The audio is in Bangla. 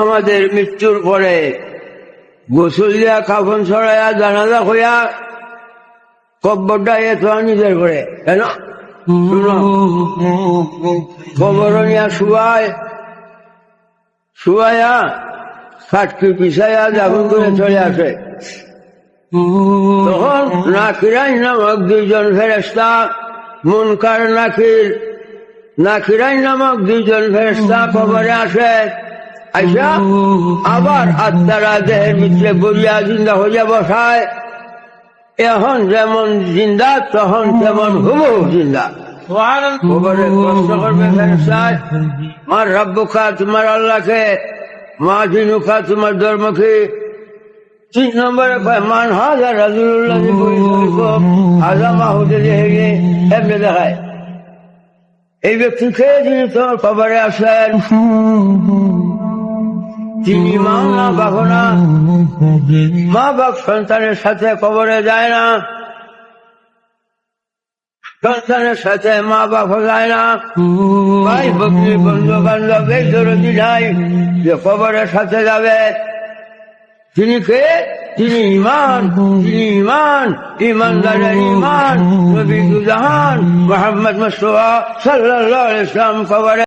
আমাদের মৃত্যুর পরে গোসল দিয়া কাফন ছড়াইয়া জানাজা হইয়া কব্বরটা এত নিজের করে কেন কবর নিয়া শুয়াইয়া খাটকি পিছাইয়া দাফন করে চলে আসে। তখন নাকিরাই নামক দুইজন ফেরেশতা, মুনকার নাকিরাই নামক দুইজন ফেরেশতা কবরে আসে। আইসা আবার আত্মারা দেহের ভিতরে বলিয়া জিন্দা হইয়া বসায়। এখন যেমন জিন্দা তখন তেমন হুবহু জিন্দা। কবরে প্রশ্ন করবে ফেরেশতায়, মার রব্বুকা, তোমার আল্লাহকে, মা দিনুকা, তোমার ধর্ম কি? 3 নম্বরে কয় মান হাজা রাজুল্লাহ হাজা মাহুদে দেখে এমনি দেখায় এই ব্যক্তিকে যিনি তোমার কবরে আসেন তিনি মা না বাপ না। মা বাপ সন্তানের সাথে কবরে যায় না, সন্তানের সাথে মা বাপ যায় না। ভাই বকরি বন্ধু বান্ধব এই দরদি নাই যে কবরের সাথে যাবে। তিনি কে? তিনি ইমান, ইমানদারের ইমান। নবী জাহান মুহাম্মদ মুস্তাফা সাল্লাল্লাহু আলাইহি ওয়াসাল্লাম কবরে